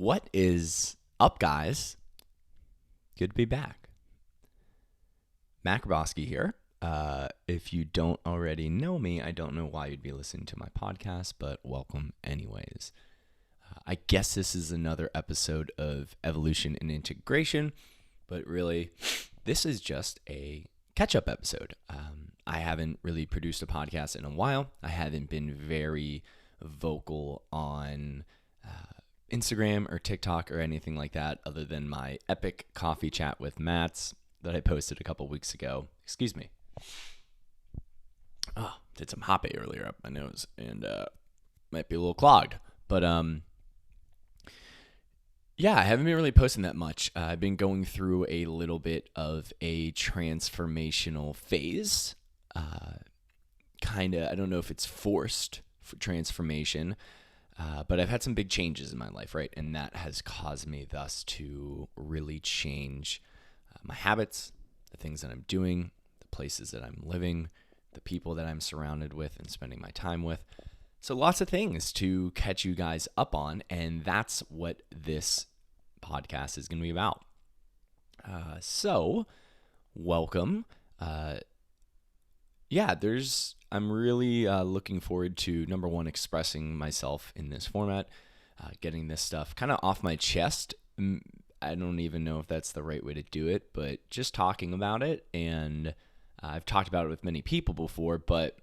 What is up, guys? Good to be back. Mac Roboski here. If you don't already know me, I don't know why you'd be listening to my podcast, but welcome anyways. I guess this is another episode of Evolution and Integration, but really, this is just a catch-up episode. I haven't really produced a podcast in a while. I haven't been very vocal on Instagram or TikTok or anything like that other than my epic coffee chat with Mats that I posted a couple weeks ago. Excuse me. Did some hoppe earlier up my nose and might be a little clogged. But yeah, I haven't been really posting that much. I've been going through a little bit of a transformational phase. I don't know if it's forced for transformation, but I've had some big changes in my life, right? And that has caused me thus to really change my habits, the things that I'm doing, the places that I'm living, the people that I'm surrounded with and spending my time with. So lots of things to catch you guys up on, and that's what this podcast is going to be about. So welcome. I'm really looking forward to, number one, expressing myself in this format, getting this stuff kind of off my chest. I don't even know if that's the right way to do it, but just talking about it. And I've talked about it with many people before, but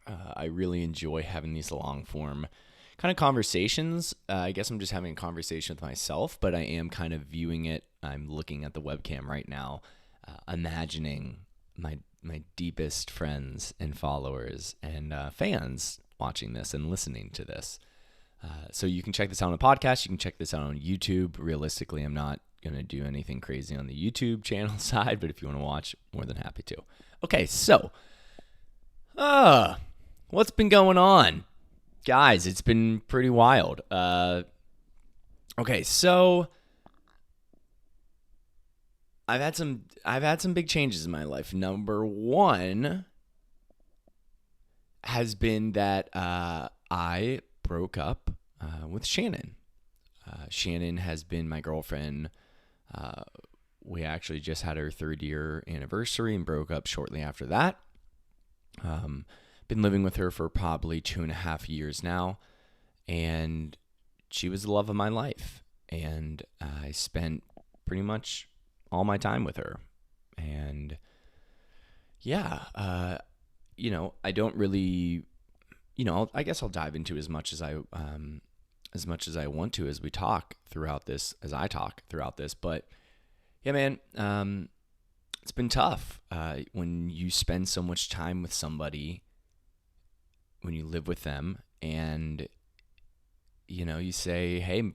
I really enjoy having these long form kind of conversations. I guess I'm just having a conversation with myself, but I am kind of viewing it. I'm looking at the webcam right now, imagining my deepest friends and followers and fans watching this and listening to this. So you can check this out on a podcast. You can check this out on YouTube. Realistically, I'm not going to do anything crazy on the YouTube channel side, but if you want to watch, more than happy to. Okay, so what's been going on? Guys, it's been pretty wild. Okay, so I've had some big changes in my life. Number one has been that I broke up with Shannon. Shannon has been my girlfriend. We actually just had our 3rd-year anniversary and broke up shortly after that. Been living with her for probably 2.5 years now, and she was the love of my life. And I spent pretty much all my time with her. And yeah, I don't really, I guess I'll dive into as much as I want to as we talk throughout this, but yeah, man, it's been tough. When you spend so much time with somebody, when you live with them and, you say, hey,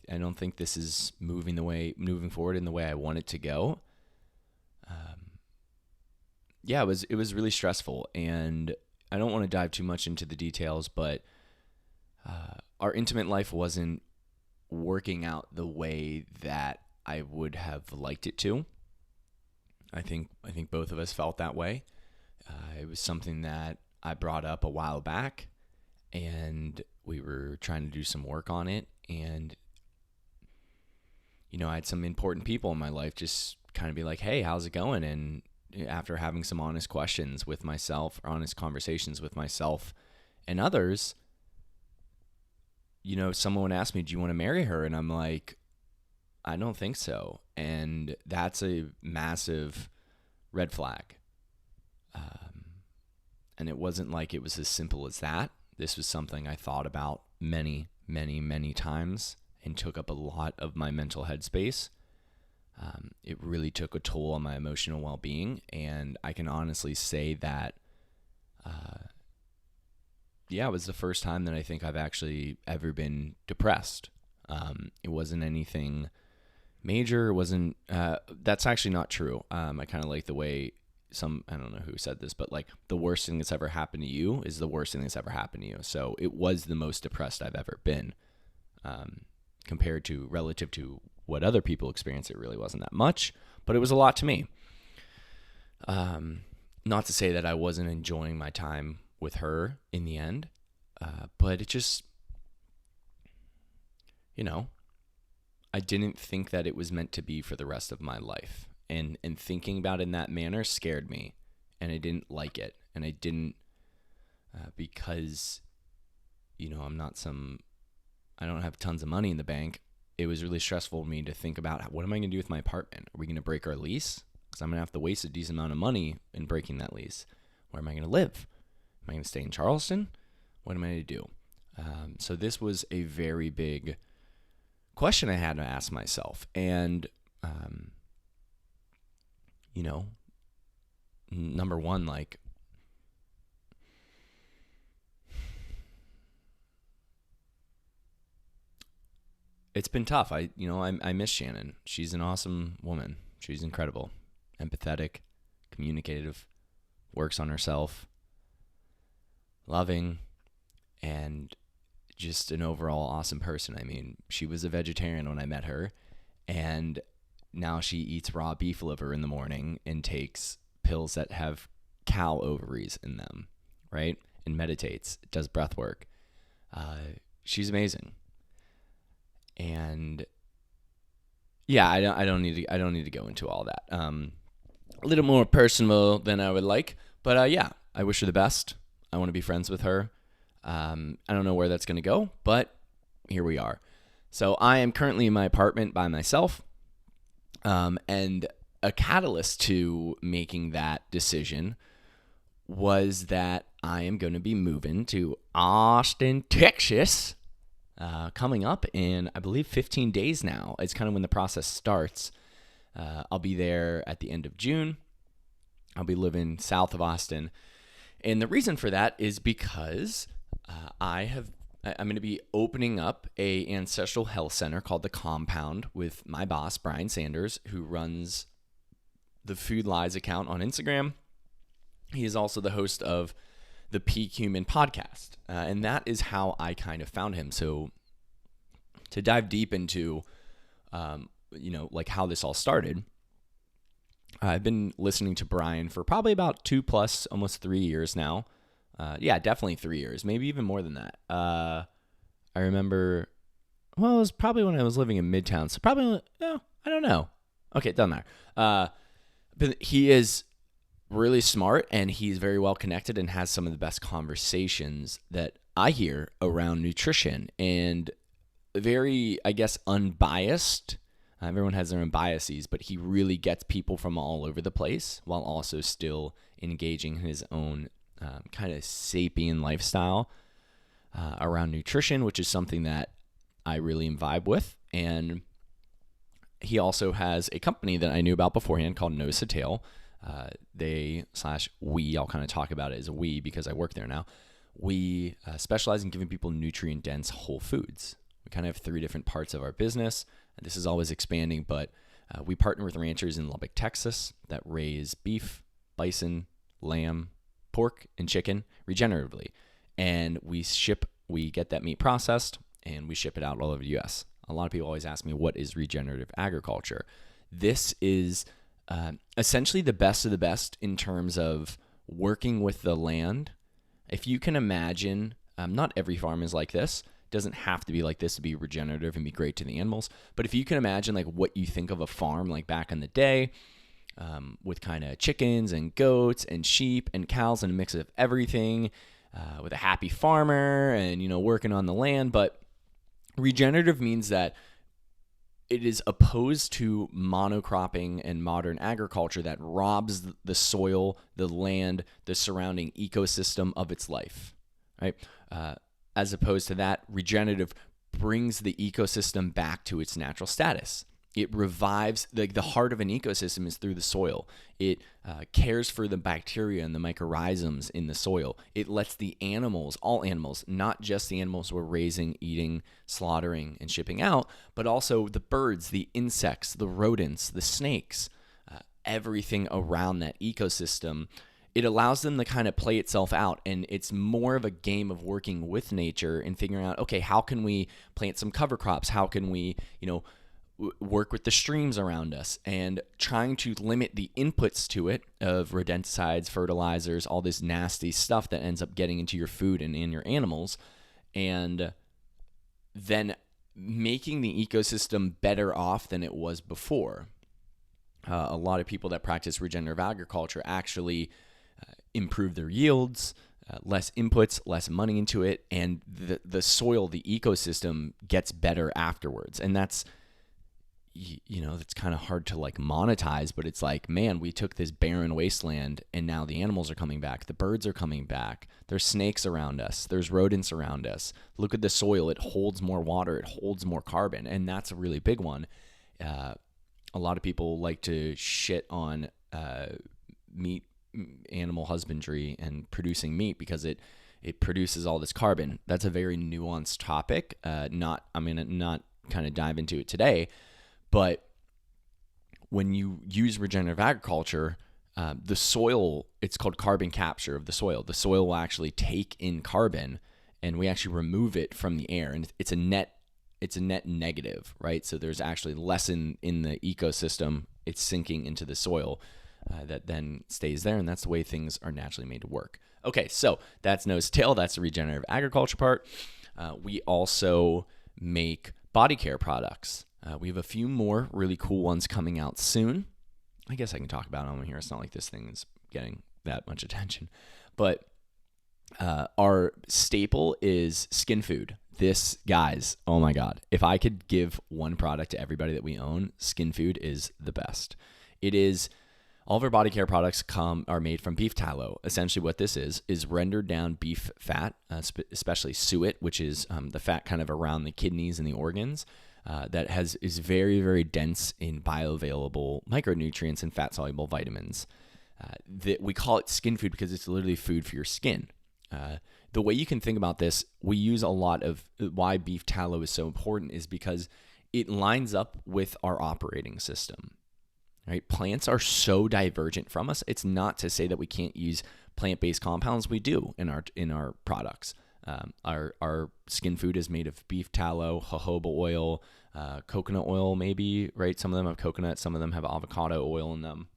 I don't think this is moving forward in the way I want it to go. It was really stressful, and I don't want to dive too much into the details, but our intimate life wasn't working out the way that I would have liked it to. I think both of us felt that way. It was something that I brought up a while back, and we were trying to do some work on it. And, I had some important people in my life just kind of be like, hey, how's it going? And after having some honest questions with myself, or honest conversations with myself and others, someone asked me, do you want to marry her? And I'm like, I don't think so. And that's a massive red flag. And it wasn't like it was as simple as that. This was something I thought about many, many, many times and took up a lot of my mental headspace. It really took a toll on my emotional well-being. And I can honestly say that, it was the first time that I think I've actually ever been depressed. It wasn't anything major. It wasn't, that's actually not true. I kind of like the way I don't know who said this, but like the worst thing that's ever happened to you is the worst thing that's ever happened to you. So it was the most depressed I've ever been. Relative to what other people experience, it really wasn't that much, but it was a lot to me. Not to say that I wasn't enjoying my time with her in the end, but it just, you know, I didn't think that it was meant to be for the rest of my life. And thinking about it in that manner scared me, and I didn't like it. And I didn't, because, I don't have tons of money in the bank. It was really stressful for me to think about, what am I going to do with my apartment? Are we going to break our lease? Because I'm going to have to waste a decent amount of money in breaking that lease. Where am I going to live? Am I going to stay in Charleston? What am I going to do? So this was a very big question I had to ask myself. And, number one, like, it's been tough. I miss Shannon. She's an awesome woman. She's incredible, empathetic, communicative, works on herself, loving, and just an overall awesome person. I mean, she was a vegetarian when I met her, and now she eats raw beef liver in the morning and takes pills that have cow ovaries in them, right? And meditates, does breath work. She's amazing. And yeah, I don't need to go into all that. A little more personal than I would like, but yeah, I wish her the best. I want to be friends with her. I don't know where that's going to go, but here we are. So I am currently in my apartment by myself. And a catalyst to making that decision was that I am going to be moving to Austin, Texas, coming up in, I believe, 15 days now. It's kind of when the process starts. I'll be there at the end of June. I'll be living south of Austin. And the reason for that is because I'm going to be opening up a ancestral health center called The Compound with my boss, Brian Sanders, who runs the Food Lies account on Instagram. He is also the host of the Peak Human podcast. And that is how I kind of found him. So to dive deep into, like how this all started, I've been listening to Brian for probably about 2+, almost 3 years now. Yeah, definitely 3 years, maybe even more than that. I remember, it was probably when I was living in Midtown. So probably, I don't know. Okay, it doesn't matter. But he is really smart, and he's very well connected and has some of the best conversations that I hear around nutrition, and very, I guess, unbiased. Everyone has their own biases, but he really gets people from all over the place while also still engaging in his own kind of sapient lifestyle around nutrition, which is something that I really vibe with. And he also has a company that I knew about beforehand called Nose to Tail. We, I'll kind of talk about it as a we because I work there now. We specialize in giving people nutrient-dense whole foods. We kind of have 3 different parts of our business. This is always expanding, but we partner with ranchers in Lubbock, Texas that raise beef, bison, lamb, pork, and chicken regeneratively. And we get that meat processed, and we ship it out all over the U.S. A lot of people always ask me, what is regenerative agriculture? This is essentially the best of the best in terms of working with the land. If you can imagine, not every farm is like this. It doesn't have to be like this to be regenerative and be great to the animals. But if you can imagine like what you think of a farm like back in the day, with kind of chickens and goats and sheep and cows and a mix of everything, with a happy farmer and, working on the land. But regenerative means that it is opposed to monocropping and modern agriculture that robs the soil, the land, the surrounding ecosystem of its life, right? As opposed to that, regenerative brings the ecosystem back to its natural status. It revives, the heart of an ecosystem is through the soil. It cares for the bacteria and the mycorrhizals in the soil. It lets the animals, all animals, not just the animals we're raising, eating, slaughtering, and shipping out, but also the birds, the insects, the rodents, the snakes, everything around that ecosystem. It allows them to kind of play itself out, and it's more of a game of working with nature and figuring out, okay, how can we plant some cover crops? How can we, work with the streams around us, and trying to limit the inputs to it of rodenticides, fertilizers, all this nasty stuff that ends up getting into your food and in your animals, and then making the ecosystem better off than it was before. A lot of people that practice regenerative agriculture actually improve their yields, less inputs, less money into it, and the soil, the ecosystem gets better afterwards. And that's, that's kind of hard to like monetize, but it's like, man, we took this barren wasteland and now the animals are coming back. The birds are coming back. There's snakes around us. There's rodents around us. Look at the soil. It holds more water. It holds more carbon. And that's a really big one. A lot of people like to shit on meat, animal husbandry and producing meat because it produces all this carbon. That's a very nuanced topic. Not kind of dive into it today, but when you use regenerative agriculture, the soil, it's called carbon capture of the soil. The soil will actually take in carbon and we actually remove it from the air, and it's a net negative, right? So there's actually less in the ecosystem. It's sinking into the soil that then stays there, and that's the way things are naturally made to work. Okay, so that's nose to tail. That's the regenerative agriculture part. We also make body care products. We have a few more really cool ones coming out soon. I guess I can talk about them here. It's not like this thing is getting that much attention. But our staple is skin food. This, guys, oh my God. If I could give one product to everybody that we own, skin food is the best. It is, all of our body care products are made from beef tallow. Essentially what this is rendered down beef fat, especially suet, which is the fat kind of around the kidneys and the organs. That is very, very dense in bioavailable micronutrients and fat-soluble vitamins. We call it skin food because it's literally food for your skin. The way you can think about this, we use a lot of why beef tallow is so important is because it lines up with our operating system. Right? Plants are so divergent from us. It's not to say that we can't use plant-based compounds. We do in our products. Our skin food is made of beef tallow, jojoba oil, coconut oil maybe, right? Some of them have coconut, some of them have avocado oil in them,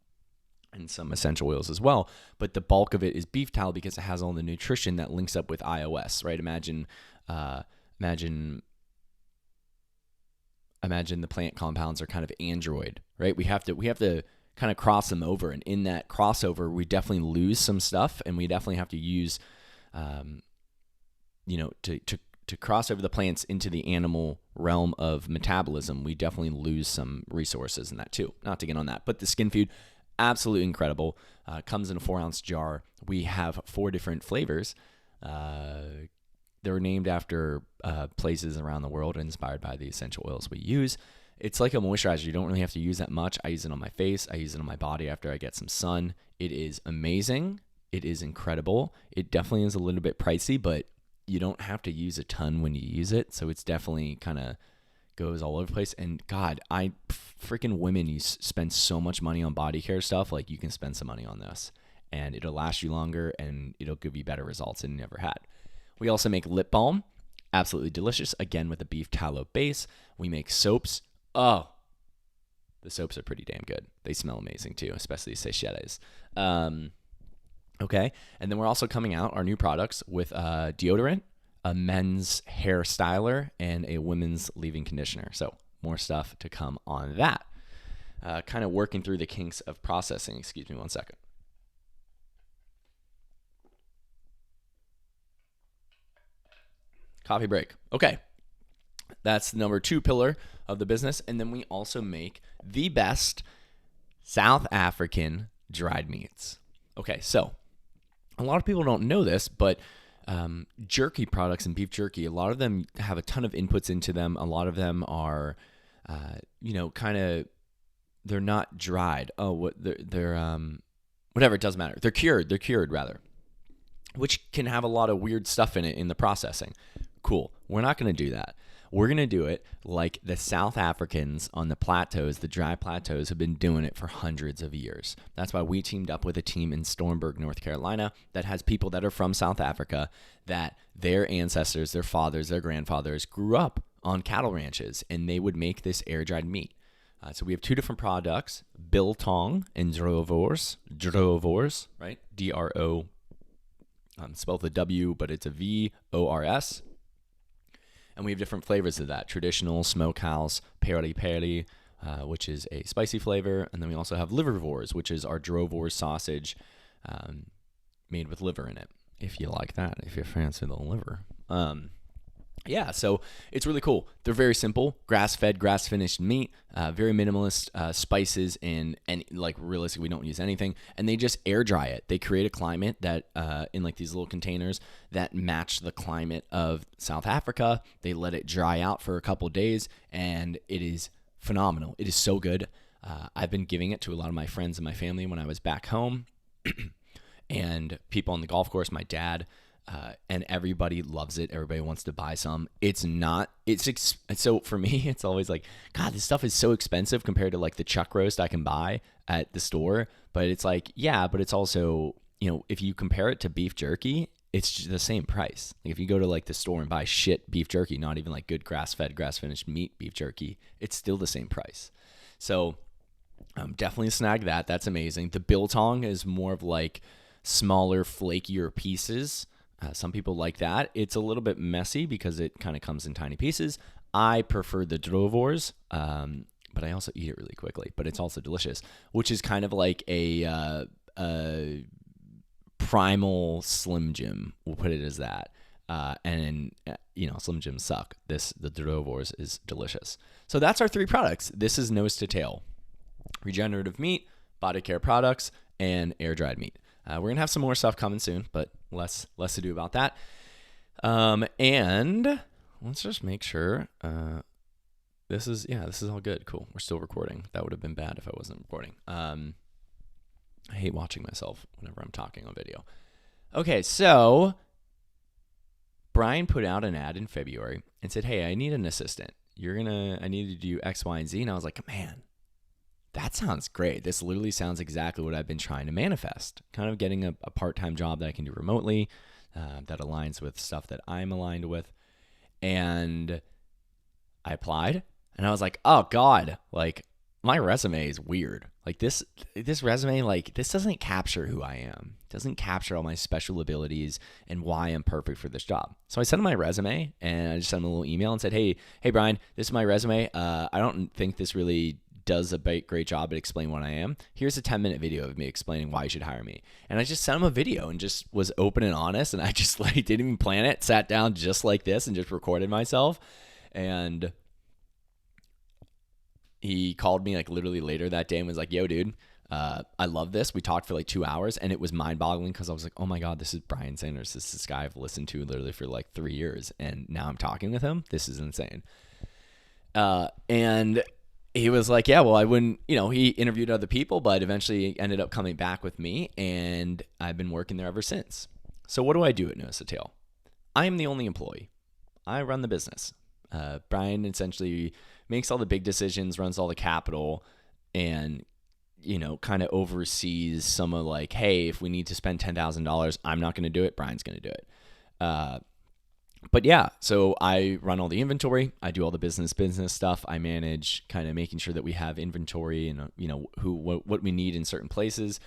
and some essential oils as well. But the bulk of it is beef tallow because it has all the nutrition that links up with iOS, right? Imagine the plant compounds are kind of Android, right? We have to kind of cross them over, and in that crossover, we definitely lose some stuff, and we definitely have to use to cross over the plants into the animal realm of metabolism, we definitely lose some resources in that too. Not to get on that, but the skin food, absolutely incredible. Comes in a 4-ounce jar. We have 4 different flavors. They're named after places around the world, inspired by the essential oils we use. It's like a moisturizer. You don't really have to use that much. I use it on my face. I use it on my body after I get some sun. It is amazing. It is incredible. It definitely is a little bit pricey, but you don't have to use a ton when you use it. So it's definitely kind of goes all over the place. And God, freaking women, you spend so much money on body care stuff. Like, you can spend some money on this and it'll last you longer and it'll give you better results than you never had. We also make lip balm, absolutely delicious. Again, with a beef tallow base. We make soaps. Oh, the soaps are pretty damn good. They smell amazing too, especially Seychelles. Okay. And then we're also coming out our new products with deodorant, a men's hair styler, and a women's leave-in conditioner. So more stuff to come on that. Kind of working through the kinks of processing. Excuse me one second. Coffee break. Okay. That's the number 2 pillar of the business. And then we also make the best South African dried meats. Okay, so a lot of people don't know this, but jerky products and beef jerky, a lot of them have a ton of inputs into them. A lot of them are, they're not dried. They're whatever, it doesn't matter. They're cured rather, which can have a lot of weird stuff in it in the processing. Cool. We're not going to do that. We're going to do it like the South Africans on the plateaus, the dry plateaus, have been doing it for hundreds of years. That's why we teamed up with a team in Stormberg, North Carolina, that has people that are from South Africa, that their ancestors, their fathers, their grandfathers grew up on cattle ranches, and they would make this air-dried meat. So we have 2 different products, biltong and drovers, right? D-R-O, spelled the W, but it's a V-O-R-S. And we have different flavors of that: traditional, smokehouse, peri peri, which is a spicy flavor, and then we also have liverwurst, which is our Drovor sausage made with liver in it. If you like that, if you fancy the liver. Yeah, so it's really cool. They're very simple, grass-fed, grass-finished meat, very minimalist spices, and like realistically, we don't use anything. And they just air dry it. They create a climate that in like these little containers that match the climate of South Africa. They let it dry out for a couple days, and it is phenomenal. It is so good. I've been giving it to a lot of my friends and my family when I was back home, and people on the golf course. My dad. And everybody loves it. Everybody wants to buy some. So for me, it's always like, God, this stuff is so expensive compared to like the chuck roast I can buy at the store. But it's like, yeah, but it's also, if you compare it to beef jerky, it's just the same price. Like if you go to like the store and buy shit beef jerky, not even like good grass-fed, grass-finished meat beef jerky, it's still the same price. So definitely snag that. That's amazing. The biltong is more of like smaller, flakier pieces. Some people like that. It's a little bit messy because it kind of comes in tiny pieces. I prefer the Drovors, but I also eat it really quickly. But it's also delicious, which is kind of like a primal Slim Jim. We'll put it as that. And Slim Jims suck. The Drovors is delicious. So that's our 3 products. This is Nose to Tail: regenerative meat, body care products, and air dried meat. We're going to have some more stuff coming soon, but less to do about that. And let's just make sure this is all good. Cool. We're still recording. That would have been bad if I wasn't recording. I hate watching myself whenever I'm talking on video. Okay, so Brian put out an ad in February and said, hey, I need an assistant. I need to do X, Y, and Z. And I was like, man, that sounds great. This literally sounds exactly what I've been trying to manifest. Kind of getting a part-time job that I can do remotely, that aligns with stuff that I'm aligned with. And I applied, and I was like, oh God, like my resume is weird. Like this resume, like this doesn't capture who I am. It doesn't capture all my special abilities and why I'm perfect for this job. So I sent him my resume, and I just sent him a little email and said, hey Brian, this is my resume. I don't think this really does a great job at explaining what I am. Here's a 10-minute video of me explaining why you should hire me. And I just sent him a video and just was open and honest. And I just like didn't even plan it, sat down just like this and just recorded myself. And he called me like literally later that day and was like, yo, dude, I love this. We talked for like 2 hours, and it was mind boggling because I was like, oh my God, this is Brian Sanders. This is this guy I've listened to literally for like 3 years. And now I'm talking with him. This is insane. And he was like, yeah, well, I wouldn't, he interviewed other people, but eventually ended up coming back with me, and I've been working there ever since. So what do I do at Nose to Tail? I am the only employee. I run the business. Brian essentially makes all the big decisions, runs all the capital, and, kind of oversees some of like, hey, if we need to spend $10,000, I'm not going to do it. Brian's going to do it. But yeah, so I run all the inventory. I do all the business stuff. I manage kind of making sure that we have inventory and, what we need in certain places.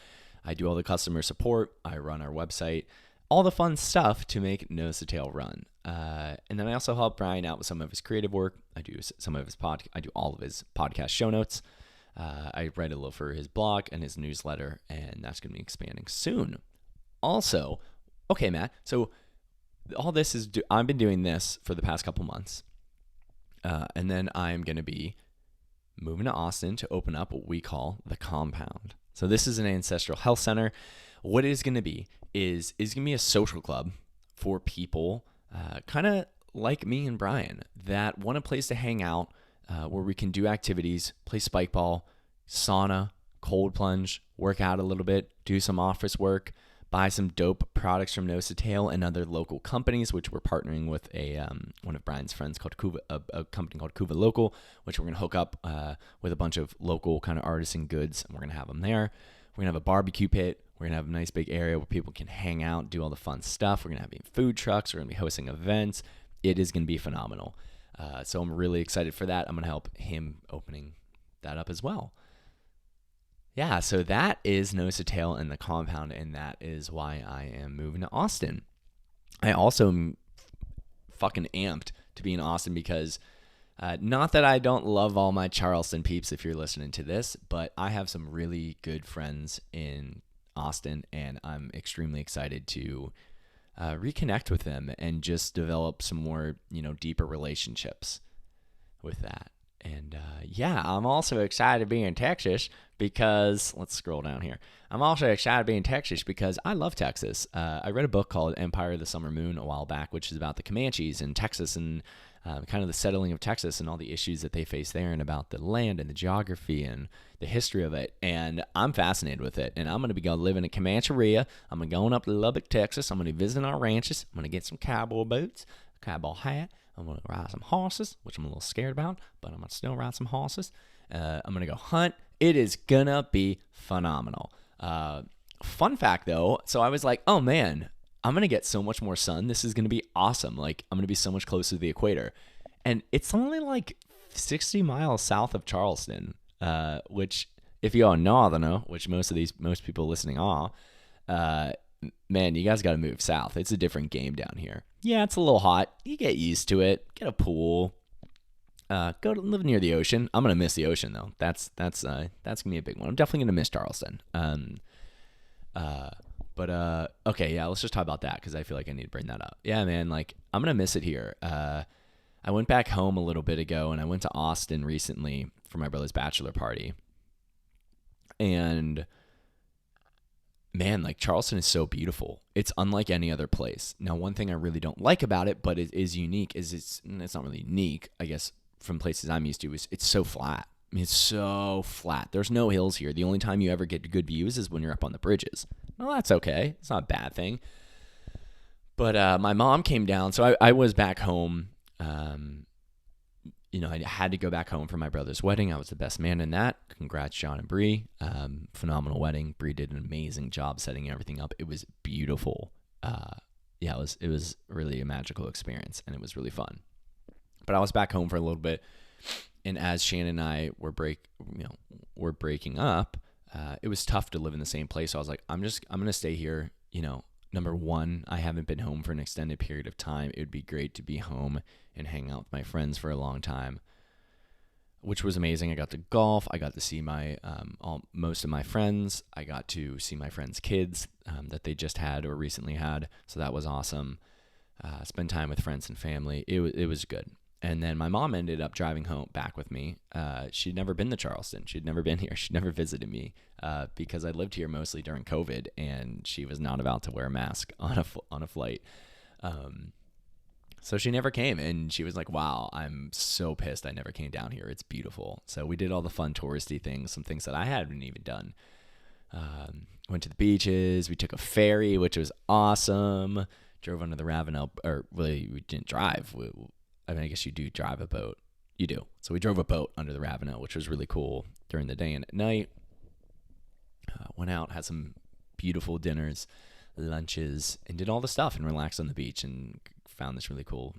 I do all the customer support. I run our website, all the fun stuff to make Nose to Tail run. And then I also help Brian out with some of his creative work. I do some of his I do all of his podcast show notes. I write a little for his blog and his newsletter, and that's going to be expanding soon. Also, okay, Matt, so all this is, I've been doing this for the past couple months. And then I'm going to be moving to Austin to open up what we call the Compound. So this is an ancestral health center. What it is going to be is going to be a social club for people kind of like me and Brian that want a place to hang out, where we can do activities, play spike ball, sauna, cold plunge, work out a little bit, do some office work, buy some dope products from Nose to Tail and other local companies, which we're partnering with one of Brian's friends called Kuva, a company called Kuva Local, which we're going to hook up with a bunch of local kind of artisan goods, and we're going to have them there. We're going to have a barbecue pit. We're going to have a nice big area where people can hang out, do all the fun stuff. We're going to have food trucks. We're going to be hosting events. It is going to be phenomenal. So I'm really excited for that. I'm going to help him opening that up as well. Yeah, so that is Nose to Tail and the Compound, and that is why I am moving to Austin. I also am fucking amped to be in Austin because not that I don't love all my Charleston peeps if you're listening to this, but I have some really good friends in Austin, and I'm extremely excited to reconnect with them and just develop some more, deeper relationships with that. And I'm also excited to be in Texas because, let's scroll down here. I'm also excited to be in Texas because I love Texas. I read a book called Empire of the Summer Moon a while back, which is about the Comanches in Texas and kind of the settling of Texas and all the issues that they face there and about the land and the geography and the history of it. And I'm fascinated with it. And I'm going to be going living in Comancheria. I'm going up to Lubbock, Texas. I'm going to be visiting our ranches. I'm going to get some cowboy boots, a cowboy hat. I'm going to ride some horses, which I'm a little scared about, but I'm going to still ride some horses. I'm going to go hunt. It is going to be phenomenal. Fun fact, though, so I was like, oh, man, I'm going to get so much more sun. This is going to be awesome. Like, I'm going to be so much closer to the equator. And it's only like 60 miles south of Charleston, which, if you're a northerner, which most people listening are, man, you guys got to move south. It's a different game down here. Yeah, it's a little hot. You get used to it. Get a pool. Go to live near the ocean. I'm gonna miss the ocean though. That's gonna be a big one. I'm definitely gonna miss Charleston. Okay, yeah. Let's just talk about that because I feel like I need to bring that up. Yeah, man. Like I'm gonna miss it here. I went back home a little bit ago, and I went to Austin recently for my brother's bachelor party, and man, like Charleston is so beautiful. It's unlike any other place. Now, one thing I really don't like about it, but it is unique, is it's not really unique, I guess, from places I'm used to, is it's so flat. I mean, it's so flat. There's no hills here. The only time you ever get good views is when you're up on the bridges. Well, that's okay. It's not a bad thing. But my mom came down, so I was back home. I had to go back home for my brother's wedding. I was the best man in that. Congrats, John and Bree. Phenomenal wedding. Bree did an amazing job setting everything up. It was beautiful. It was really a magical experience, and it was really fun. But I was back home for a little bit, and as Shannon and I were breaking up, it was tough to live in the same place. So I was like, I'm gonna stay here. Number one, I haven't been home for an extended period of time. It would be great to be home and hang out with my friends for a long time, which was amazing. I got to golf. I got to see most of my friends. I got to see my friends' kids that they just had or recently had. So that was awesome. Spend time with friends and family. It was good. And then my mom ended up driving home back with me. She'd never been to Charleston. She'd never been here. She'd never visited me because I lived here mostly during COVID, and she was not about to wear a mask on a flight. So she never came, and she was like, wow, I'm so pissed I never came down here. It's beautiful. So we did all the fun touristy things, some things that I hadn't even done. Went to the beaches. We took a ferry, which was awesome. Drove under the Ravenel, or really, we didn't drive. I guess you do drive a boat. You do. So we drove a boat under the Ravenel, which was really cool during the day and at night. Went out, had some beautiful dinners, lunches, and did all the stuff and relaxed on the beach and found this really cool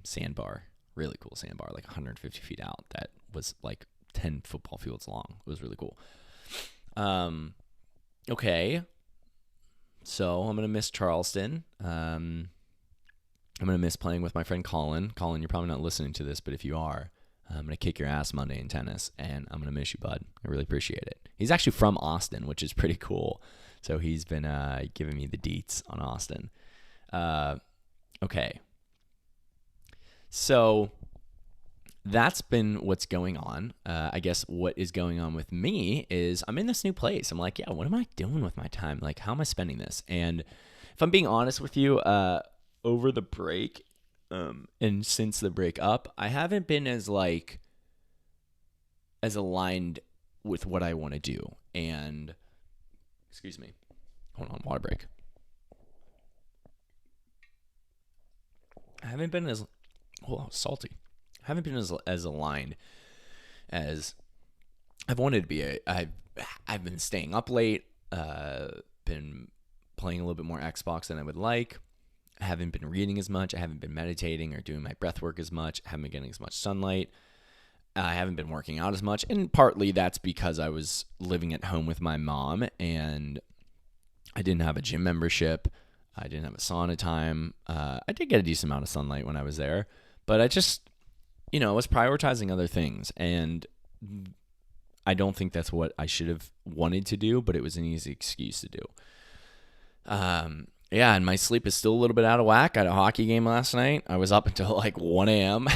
sandbar. Really cool sandbar, like 150 feet out. That was like 10 football fields long. It was really cool. Okay. So I'm going to miss Charleston. I'm going to miss playing with my friend Colin. Colin, you're probably not listening to this, but if you are, I'm going to kick your ass Monday in tennis, and I'm going to miss you, bud. I really appreciate it. He's actually from Austin, which is pretty cool. So he's been giving me the deets on Austin. Okay. So that's been what's going on. I guess what is going on with me is I'm in this new place. I'm like, yeah, what am I doing with my time? Like, how am I spending this? And if I'm being honest with you, over the break, and since the break up, I haven't been as aligned with what I want to do. And, excuse me, hold on, water break. I haven't been as, salty. I haven't been as aligned as I've wanted to be. I've been staying up late, been playing a little bit more Xbox than I would like. I haven't been reading as much. I haven't been meditating or doing my breath work as much. I haven't been getting as much sunlight. I haven't been working out as much. And partly that's because I was living at home with my mom and I didn't have a gym membership. I didn't have a sauna time. I did get a decent amount of sunlight when I was there, But I just, was prioritizing other things, and I don't think that's what I should have wanted to do, but it was an easy excuse to do. Yeah, and my sleep is still a little bit out of whack. I had a hockey game last night. I was up until like 1 a.m.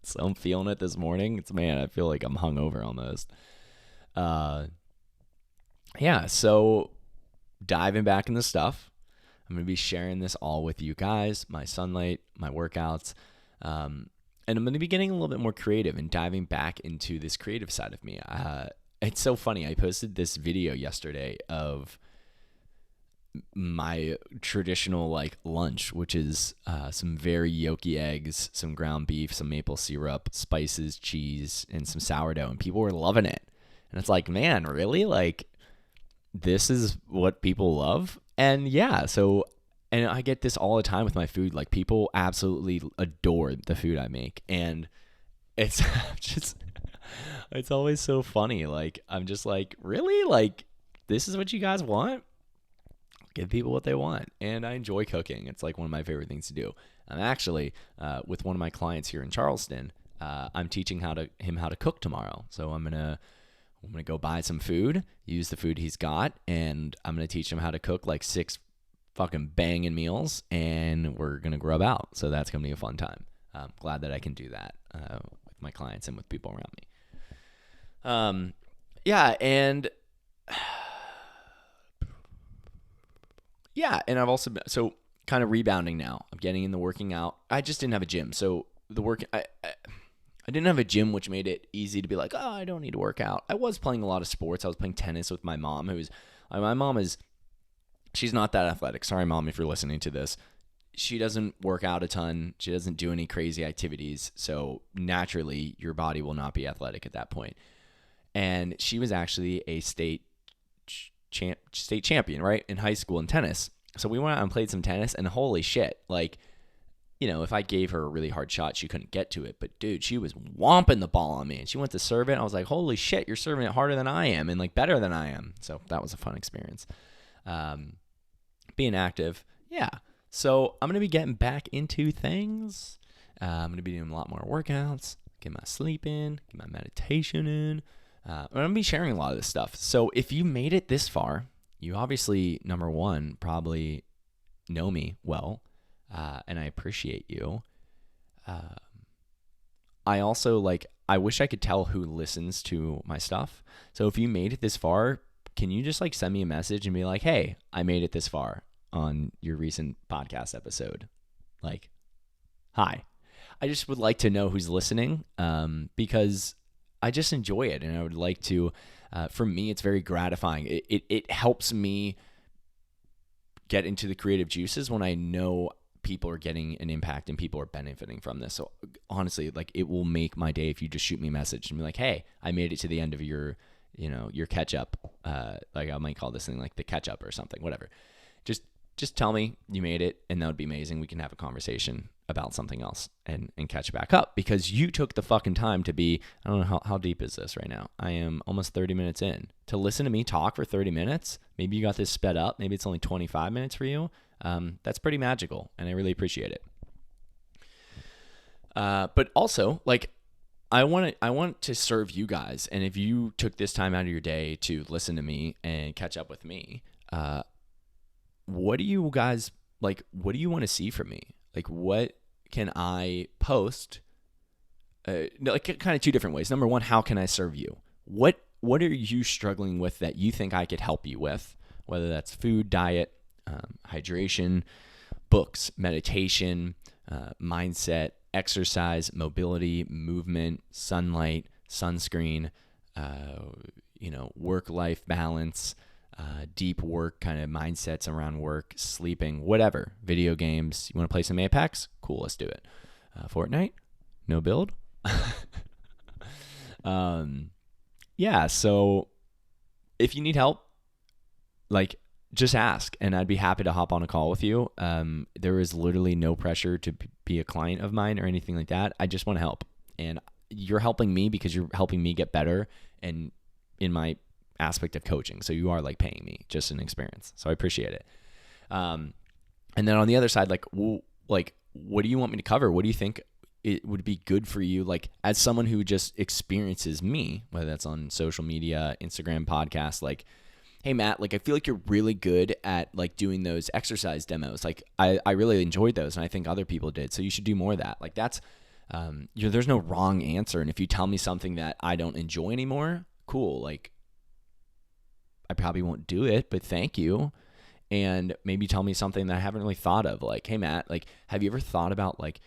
So I'm feeling it this morning. I feel like I'm hungover almost. Yeah, so diving back into stuff. I'm going to be sharing this all with you guys, my sunlight, my workouts. And I'm going to be getting a little bit more creative and diving back into this creative side of me. It's so funny. I posted this video yesterday of my traditional like lunch, which is some very yolky eggs, some ground beef, some maple syrup, spices, cheese, and some sourdough. And people were loving it. And it's like, man, really? Like, this is what people love? And yeah, and I get this all the time with my food. Like, people absolutely adore the food I make. And it's just, it's always so funny. Like, I'm just like, really? Like, this is what you guys want? Give people what they want. And I enjoy cooking. It's like one of my favorite things to do. I'm actually, with one of my clients here in Charleston, I'm teaching him how to cook tomorrow. So I'm gonna go buy some food, use the food he's got, and I'm gonna teach him how to cook like 6 fucking banging meals, and we're gonna grub out. So that's gonna be a fun time. I'm glad that I can do that with my clients and with people around me. Yeah, and yeah, and I've also been, so kind of rebounding now. I'm getting into working out. I just didn't have a gym, so I didn't have a gym, which made it easy to be like, oh, I don't need to work out. I was playing a lot of sports. I was playing tennis with my mom, she's not that athletic. Sorry, Mom, if you're listening to this. She doesn't work out a ton. She doesn't do any crazy activities. So naturally, your body will not be athletic at that point. And she was actually a state champion, right, in high school in tennis. So we went out and played some tennis, and holy shit, like, if I gave her a really hard shot, she couldn't get to it. But dude, she was whomping the ball on me, and she went to serve it. And I was like, holy shit, you're serving it harder than I am and like better than I am. So that was a fun experience. Being active. Yeah. So I'm going to be getting back into things. I'm going to be doing a lot more workouts, get my sleep in, get my meditation in. I'm going to be sharing a lot of this stuff. So if you made it this far, you obviously, number one, probably know me well, and I appreciate you. I also, I wish I could tell who listens to my stuff. So if you made it this far, can you just send me a message and be like, hey, I made it this far on your recent podcast episode? Like, hi. I just would like to know who's listening, because I just enjoy it, and I would like to, for me, it's very gratifying. It helps me get into the creative juices when I know people are getting an impact and people are benefiting from this. So honestly, it will make my day if you just shoot me a message and be like, hey, I made it to the end of your catch up. I might call this thing like the catch up or something, whatever. Just tell me you made it, and that would be amazing. We can have a conversation about something else and catch back up, because you took the fucking time to be, I don't know how deep is this right now. I am almost 30 minutes in. To listen to me talk for 30 minutes, maybe you got this sped up. Maybe it's only 25 minutes for you. That's pretty magical, and I really appreciate it. But also, I want to serve you guys, and if you took this time out of your day to listen to me and catch up with me, what do you guys what do you want to see from me? What can I post? Kind of 2 different ways. Number one, how can I serve you? What are you struggling with that you think I could help you with? Whether that's food, diet, hydration, books, meditation, mindset, exercise, mobility, movement, sunlight, sunscreen, work-life balance, deep work kind of mindsets around work, sleeping, whatever, video games. You want to play some Apex? Cool, let's do it. Fortnite? No build? Yeah, so if you need help, just ask, and I'd be happy to hop on a call with you. There is literally no pressure to be a client of mine or anything like that. I just want to help, and you're helping me because you're helping me get better and in my aspect of coaching. So you are paying me just an experience. So I appreciate it. And then on the other side, what do you want me to cover? What do you think it would be good for you, like as someone who just experiences me, whether that's on social media, Instagram, podcast, like, hey Matt, like I feel like you're really good at like doing those exercise demos. Like I really enjoyed those, and I think other people did. So you should do more of that. Like that's there's no wrong answer. And if you tell me something that I don't enjoy anymore, cool. Like I probably won't do it, but thank you. And maybe tell me something that I haven't really thought of. Like, hey Matt, like have you ever thought about like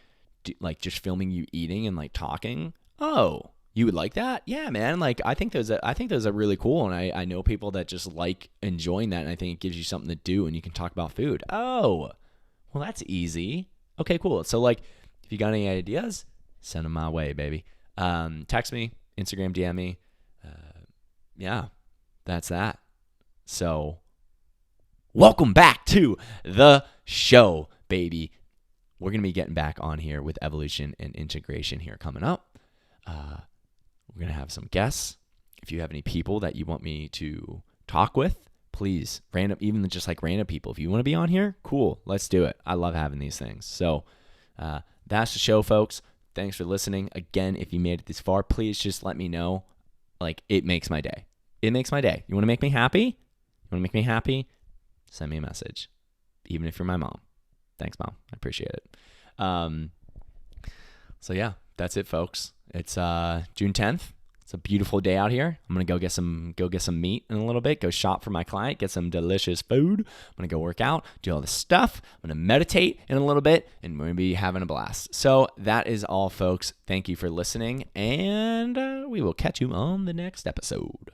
just filming you eating and like talking? Oh, you would like that? Yeah, man. Like I think those are really cool, and I know people that just like enjoying that, and I think it gives you something to do, and you can talk about food. Oh, well that's easy. Okay, cool. So like if you got any ideas, send them my way, baby. Text me, Instagram DM me. Yeah, that's that. So welcome back to the show, baby. We're going to be getting back on here with evolution and integration here coming up. We're going to have some guests. If you have any people that you want me to talk with, please, even just like random people. If you want to be on here, cool, let's do it. I love having these things. So that's the show, folks. Thanks for listening. Again, if you made it this far, please just let me know. Like, it makes my day. It makes my day. You want to make me happy? You want to make me happy? Send me a message, even if you're my mom. Thanks, Mom. I appreciate it. So yeah, that's it, folks. It's June 10th. It's a beautiful day out here. I'm gonna go get some meat in a little bit. Go shop for my client. Get some delicious food. I'm gonna go work out. Do all this stuff. I'm gonna meditate in a little bit, and we're gonna be having a blast. So that is all, folks. Thank you for listening, and we will catch you on the next episode.